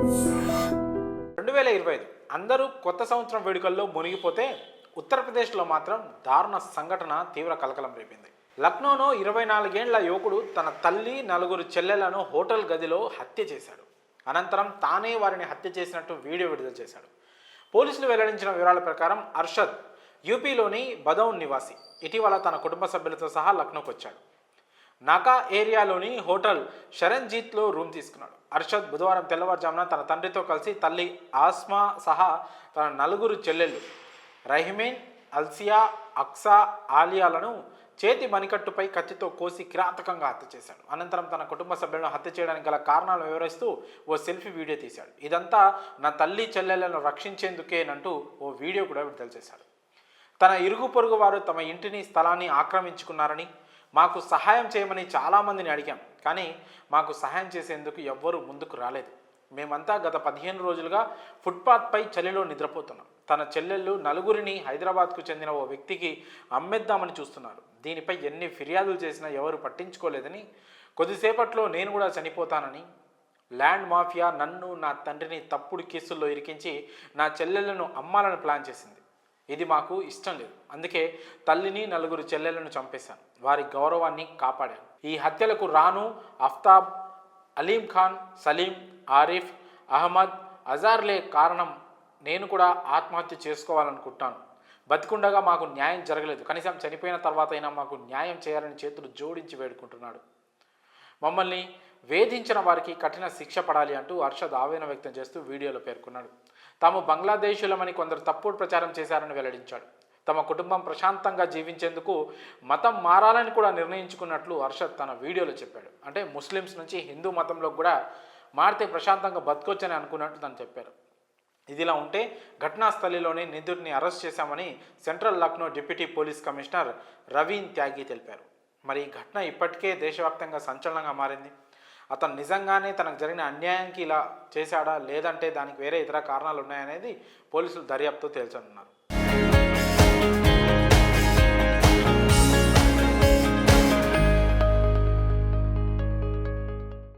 2025 అందరూ కొత్త సంవత్సరం వేడుకల్లో మునిగిపోతే ఉత్తరప్రదేశ్లో మాత్రం దారుణ సంఘటన తీవ్ర కలకలం రేపింది. లక్నోలో 24 ఏళ్ల యువకుడు తన తల్లి, 4 చెల్లెలను హోటల్ గదిలో హత్య చేశాడు. అనంతరం తానే వారిని హత్య చేసినట్టు వీడియో విడుదల చేశాడు. పోలీసులు వెల్లడించిన వివరాల ప్రకారం అర్షద్ యూపీలోని బదౌన్ నివాసి. ఇటీవల తన కుటుంబ సభ్యులతో సహా లక్నోకి వచ్చాడు. నాకా ఏరియాలోని హోటల్ షరణ్జీత్లో రూమ్ తీసుకున్నాడు. అర్షద్ బుధవారం తెల్లవారుజామున తన తండ్రితో కలిసి తల్లి ఆస్మా సహా తన 4 చెల్లెళ్ళు రహిమేన్, అల్సియా, అక్సా, ఆలియాలను చేతి మణికట్టుపై కత్తితో కోసి కిరాతకంగా హత్య చేశాడు. అనంతరం తన కుటుంబ సభ్యులను హత్య చేయడానికి గల కారణాలను వివరిస్తూ ఓ సెల్ఫీ వీడియో తీశాడు. ఇదంతా నా తల్లి చెల్లెళ్లను రక్షించేందుకేనంటూ ఓ వీడియో కూడా విడుదల చేశాడు. తన ఇరుగు పొరుగు వారు తమ ఇంటిని, స్థలాన్ని ఆక్రమించుకున్నారని, మాకు సహాయం చేయమని చాలామందిని అడిగాం, కానీ మాకు సహాయం చేసేందుకు ఎవ్వరూ ముందుకు రాలేదు. మేమంతా గత 15 రోజులుగా ఫుట్పాత్పై చలిలో నిద్రపోతున్నాం. తన చెల్లెళ్ళు 4 హైదరాబాద్కు చెందిన ఓ వ్యక్తికి అమ్మేద్దామని చూస్తున్నారు. దీనిపై ఎన్ని ఫిర్యాదులు చేసినా ఎవరు పట్టించుకోలేదని, కొద్దిసేపట్లో నేను కూడా చనిపోతానని, ల్యాండ్ మాఫియా నన్ను, నా తండ్రిని తప్పుడు కేసుల్లో ఇరికించి నా చెల్లెళ్లను అమ్మాలని ప్లాన్ చేసింది. ఇది మాకు ఇష్టం లేదు. అందుకే తల్లిని, 4 చెల్లెళ్లను చంపేశాను. వారి గౌరవాన్ని కాపాడాను. ఈ హత్యలకు రాను, అఫ్తాబ్, అలీం ఖాన్, సలీం, ఆరిఫ్, అహ్మద్, అజార్లే కారణం. నేను కూడా ఆత్మహత్య చేసుకోవాలనుకుంటాను. బతికుండగా మాకు న్యాయం జరగలేదు. కనీసం చనిపోయిన తర్వాత అయినా మాకు న్యాయం చేయాలని చేతులు జోడించి వేడుకుంటున్నాడు. మమ్మల్ని వేధించిన వారికి కఠిన శిక్ష పడాలి అంటూ అర్షద్ ఆవేదన వ్యక్తం చేస్తూ వీడియోలో పేర్కొన్నాడు. తాము బంగ్లాదేశీయులమని కొందరు తప్పుడు ప్రచారం చేశారని వెల్లడించాడు. తమ కుటుంబం ప్రశాంతంగా జీవించేందుకు మతం మారాలని కూడా నిర్ణయించుకున్నట్లు అర్షద్ తన వీడియోలో చెప్పాడు. అంటే ముస్లిమ్స్ నుంచి హిందూ మతంలోకి కూడా మారితే ప్రశాంతంగా బతకొచ్చని అనుకున్నట్టు తను చెప్పారు. ఇదిలా ఉంటే ఘటనా స్థలిలోనే నిందితుడిని అరెస్ట్ చేశామని central Lucknow deputy police commissioner Raveen Tyagi తెలిపారు. మరి ఈ ఘటన ఇప్పటికే దేశవ్యాప్తంగా సంచలనంగా మారింది. అతను నిజంగానే తనకు జరిగిన అన్యాయానికి ఇలా చేశాడా, లేదంటే దానికి వేరే ఇతర కారణాలు ఉన్నాయనేది పోలీసులు దర్యాప్తు తేల్చనున్నారు.